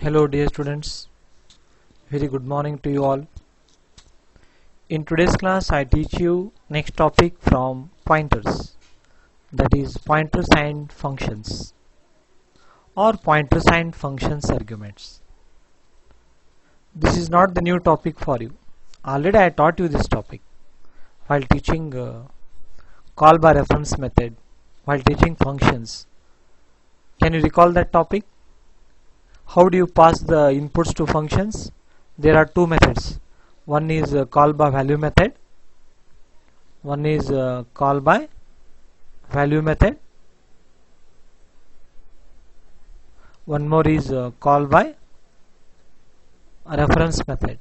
Hello dear students, very good morning to you all. In today's class I teach you next topic from pointers, that is pointers and functions or pointers and functions arguments. This is not the new topic for you. Already I taught you this topic while teaching call by reference method, while teaching functions. Can you recall that topic? How do you pass the inputs to functions? There are two methods. One is call by value method. One is call by value method. One more is call by reference method.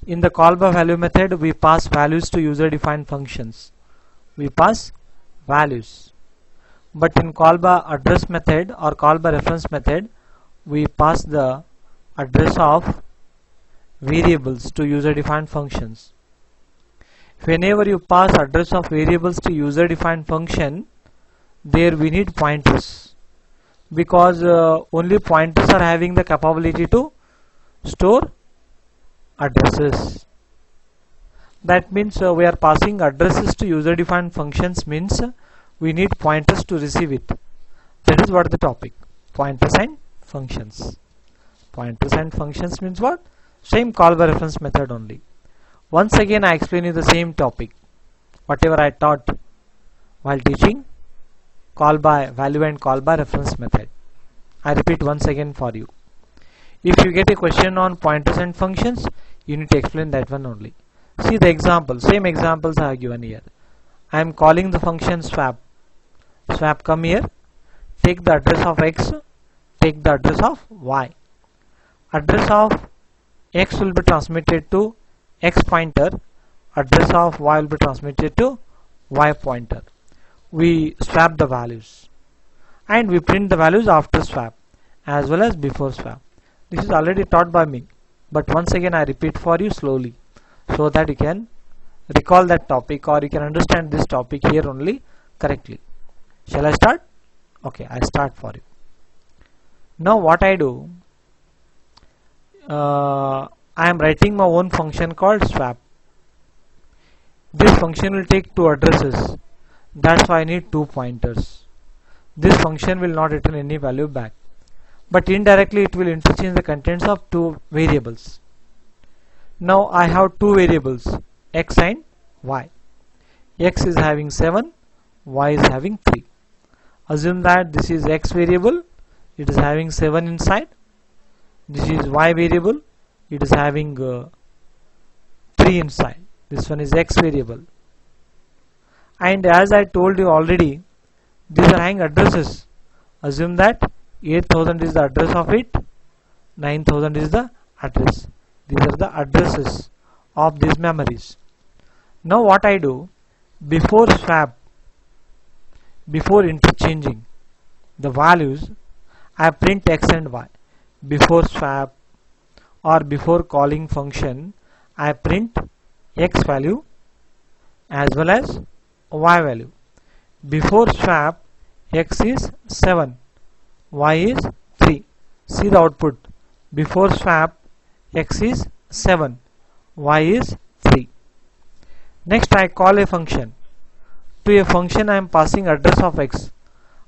In the call by value method, we pass values to user defined functions. We pass values. But in call by address method or call by reference method, we pass the address of variables to user defined functions. Whenever you pass address of variables to user defined function, there we need pointers, because only pointers are having the capability to store addresses. That means we are passing addresses to user defined functions means we need pointers to receive it. That is what the topic, pointers and functions. Pointers and functions means what? Same call by reference method only. Once again I explain you the same topic, whatever I taught while teaching call by value and call by reference method. I repeat once again for you. If you get a question on pointers and functions, you need to explain that one only. See the example, same examples I have given here. I am calling the function swap. Swap, come here, take the address of x, take the address of y. Address of x will be transmitted to x pointer, address of y will be transmitted to y pointer. We swap the values and we print the values after swap as well as before swap. This is already taught by me, but once again I repeat for you slowly so that you can recall that topic or you can understand this topic here only correctly. Shall I start? Okay, I start for you. Now what I do, I am writing my own function called swap. This function will take two addresses. That's why I need two pointers. This function will not return any value back, but indirectly it will interchange the contents of two variables. Now I have two variables, x and y. X is having 7, y is having 3. Assume that this is x variable, it is having 7 inside. This is y variable, it is having 3 inside. This one is x variable. And as I told you already, these are having addresses. Assume that 8000 is the address of it, 9000 is the address. These are the addresses of these memories. Now what I do, before swap, before interchanging the values, I print x and y. Before swap or before calling function, I print x value as well as y value. Before swap, x is 7, y is 3. See the output. Before swap, x is 7, y is 3. Next I call a function. To a function I am passing address of x.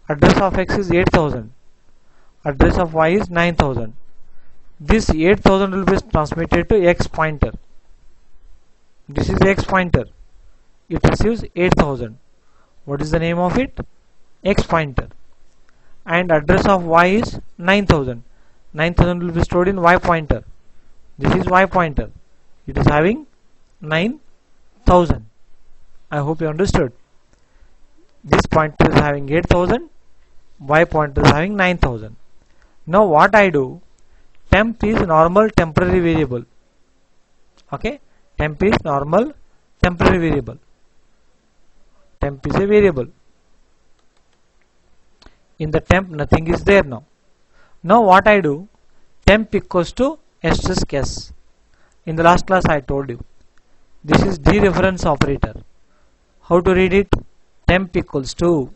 Address of x is 8000. Address of y is 9000. This 8000 will be transmitted to x pointer. This is x pointer. It receives 8000. What is the name of it? X pointer. And address of y is 9000. 9000 will be stored in y pointer. This is y pointer. It is having 9000. I hope you understood. This pointer is having 8000. Y pointer is having 9000. Now what I do, temp is normal temporary variable. Okay, temp is normal temporary variable. Temp is a variable. In the temp nothing is there now. Now what I do, temp equals to asterisk s. In the last class I told you, this is dereference operator. How to read it? Temp equals to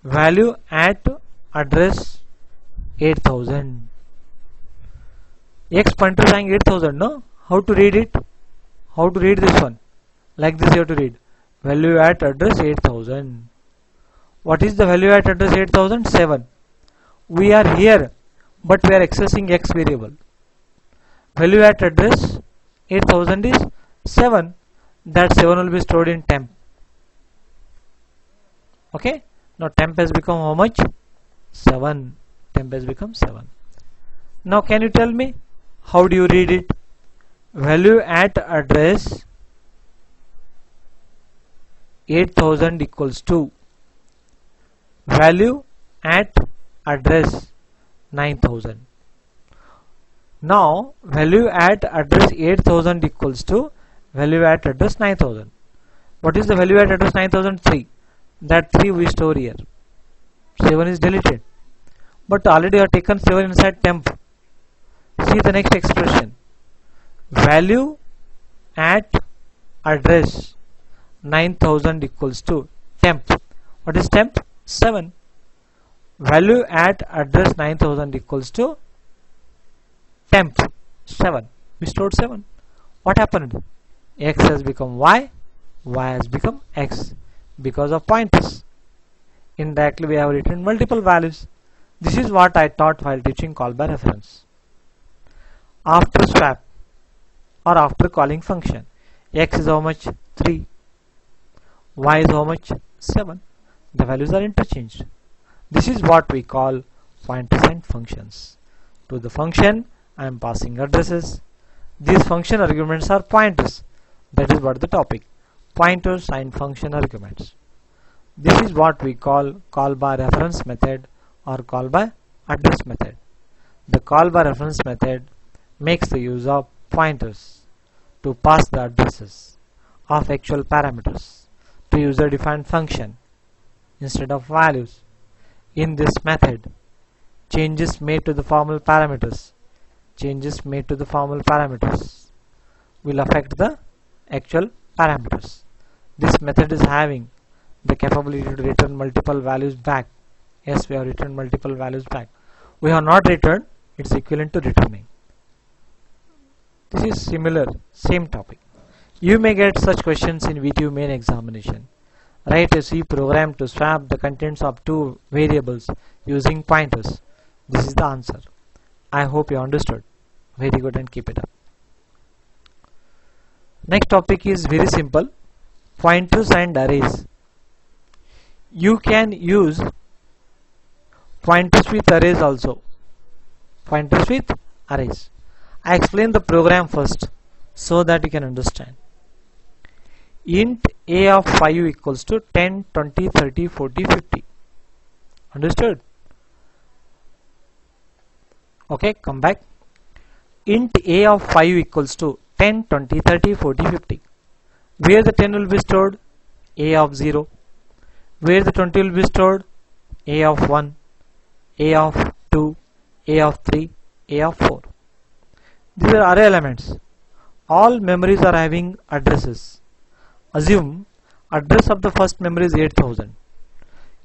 value at address 8000. X pointer is saying 8000, no? How to read it? How to read this one? Like this you have to read. Value at address 8000. What is the value at address 8000? 7. We are here, but we are accessing X variable. Value at address 8000 is 7. That 7 will be stored in temp. Okay. Now temp has become how much? 7. Temp has become 7. Now can you tell me how do you read it? Value at address 8000 equals to value at address 9000. Now value at address 8000 equals to value at address 9000. What is the value at address 9000? 3. That 3 we store here. 7 is deleted. But already I have taken 7 inside temp. See the next expression. Value at address 9000 equals to temp. What is temp? 7. Value at address 9000 equals to temp 7. We stored 7. What happened? X has become Y, Y has become X because of pointers. Indirectly we have written multiple values. This is what I taught while teaching call by reference. After swap or after calling function, X is how much? 3. Y is how much? 7. The values are interchanged. This is what we call pointers and functions. To the function I am passing addresses. These function arguments are pointers. That is what the topic. Pointers and function arguments. This is what we call by reference method or call by address method. The call by reference method makes the use of pointers to pass the addresses of actual parameters to user defined function instead of values. In this method, changes made to the formal parameters will affect the actual parameters. This method is having the capability to return multiple values back. Yes, we have returned multiple values back. We have not returned, it's equivalent to returning. This is similar, same topic. You may get such questions in VTU main examination. Write a C program to swap the contents of two variables using pointers. This is the answer. I hope you understood. Very good and keep it up. Next topic is very simple. Pointers and arrays. You can use pointers with arrays also. Pointers with arrays. I explain the program first so that you can understand. Int a of 5 equals to 10, 20, 30, 40, 50. Understood? Okay, come back. Int a of 5 equals to 10, 20, 30, 40, 50. Where the 10 will be stored? A of 0. Where the 20 will be stored? A of 1, A of 2, A of 3, A of 4. These are array elements. All memories are having addresses. Assume address of the first memory is 8000.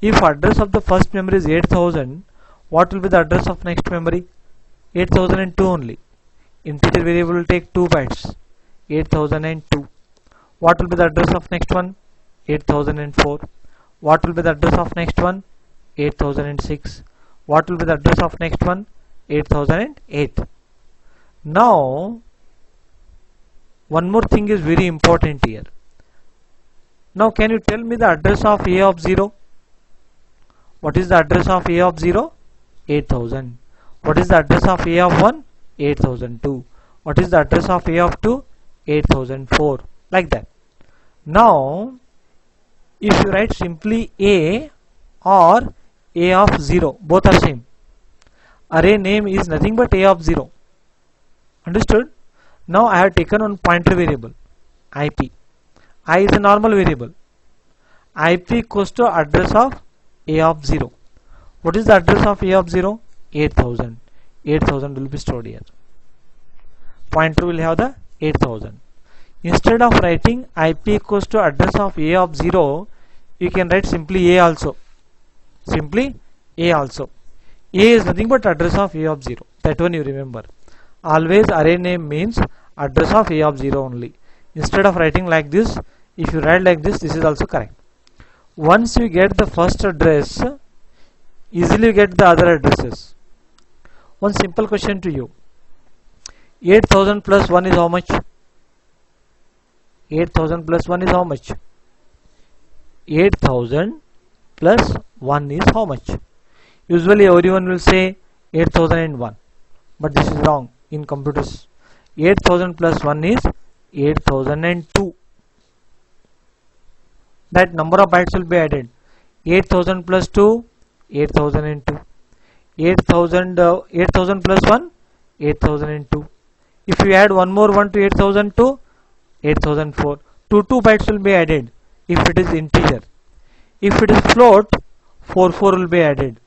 If address of the first memory is 8000, what will be the address of next memory? 8002 only. Integer variable will take 2 bytes. 8002. What will be the address of next one? 8004. What will be the address of next one? 8006. What will be the address of next one? 8008. Now, one more thing is very important here. Now, can you tell me the address of A of 0? What is the address of A of 0? 8000. What is the address of A of 1? 8002. What is the address of A of 2? 8004. Like that. Now, if you write simply A or A of 0, both are same. Array name is nothing but A of 0. Understood? Now I have taken one pointer variable, IP. I is a normal variable. IP equals to address of A of 0. What is the address of A of 0? 8000. 8000 will be stored here. Pointer will have the 8000. Instead of writing IP equals to address of A of 0, you can write simply A also. Simply A also. A is nothing but address of A of 0. That one you remember. always array name means address of A of 0 only. Instead of writing like this, if you write like this, this is also correct. Once you get the first address, easily you get the other addresses. One simple question to you. 8000 plus 1 is how much? 8000 plus 1 is how much? 8000 plus 1 is how much? Usually everyone will say 8001, but this is wrong in computers. 8000 plus 1 is 8002. That number of bytes will be added. 8000 plus 2, 8002. 8000 plus 1, 8002. If you add one more 1 to 8002, 8004. 2 bytes will be added if it is integer. If it is float, 4 will be added.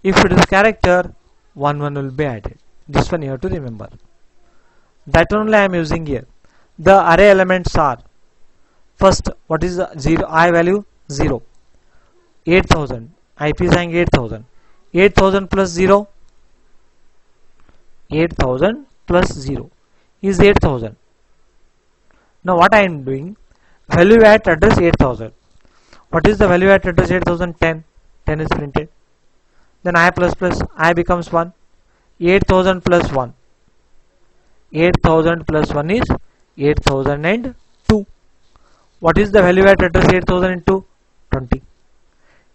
If it is character, 1 will be added. This one you have to remember. That only I am using here. The array elements are, first, what is the 0? I value 0. 8000. IP is saying 8000. 8000 plus 0. 8000 plus 0 is 8000. Now what I am doing? Value at address 8000. What is the value at address 8010? 10 is printed. Then I plus plus I becomes 1. 8000 plus 1. 8000 plus 1 is 8002. What is the value at address 8002? 20.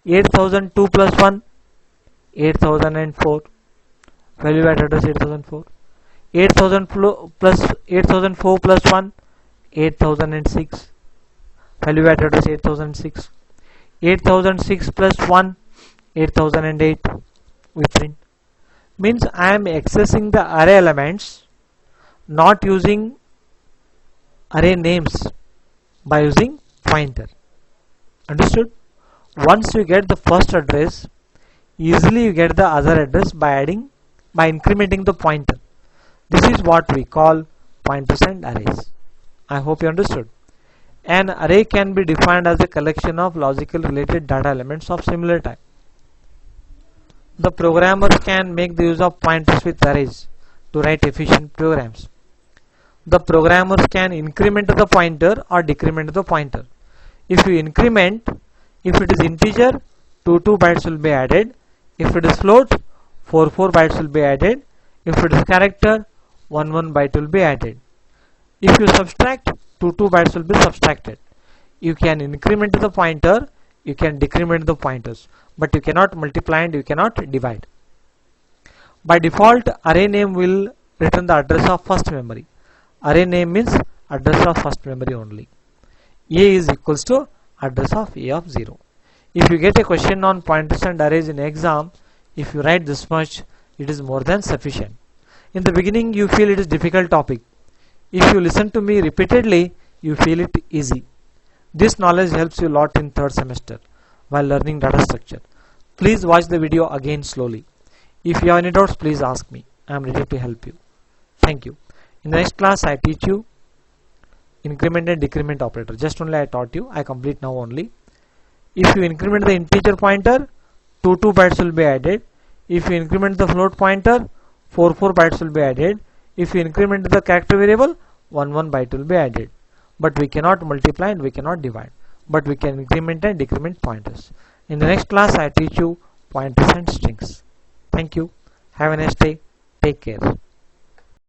8002 plus 1. 8004. Value at address 8004. 8000 plus 8004 plus 1. 8006. Value at address 8006. 8006 plus 1. 8008. We print. Means I am accessing the array elements not using array names, by using pointer. Understood? Once you get the first address, easily you get the other address by incrementing the pointer. This is what we call pointers and arrays. I hope you understood. An array can be defined as a collection of logical related data elements of similar type. The programmers can make the use of pointers with arrays to write efficient programs. The programmers can increment the pointer or decrement the pointer. If you increment, if it is integer, 2 bytes will be added. If it is float, 4 bytes will be added. If it is character, 1 byte will be added. If you subtract, 2 bytes will be subtracted. You can increment the pointer, you can decrement the pointers, but you cannot multiply and you cannot divide. By default, array name will return the address of first memory. Array name means address of first memory only. A is equals to address of A of 0. If you get a question on pointers and arrays in exam, if you write this much, it is more than sufficient. In the beginning you feel it is difficult topic. If you listen to me repeatedly, you feel it easy. This knowledge helps you a lot in third semester while learning data structure. Please watch the video again slowly. If you have any doubts, please ask me. I am ready to help you. Thank you. In the next class, I teach you increment and decrement operator. Just only I taught you. I complete now only. If you increment the integer pointer, 2 bytes will be added. If you increment the float pointer, 4 bytes will be added. If you increment the character variable, 1 byte will be added. But we cannot multiply and we cannot divide. But we can increment and decrement pointers. In the next class, I teach you pointers and strings. Thank you. Have a nice day. Take care.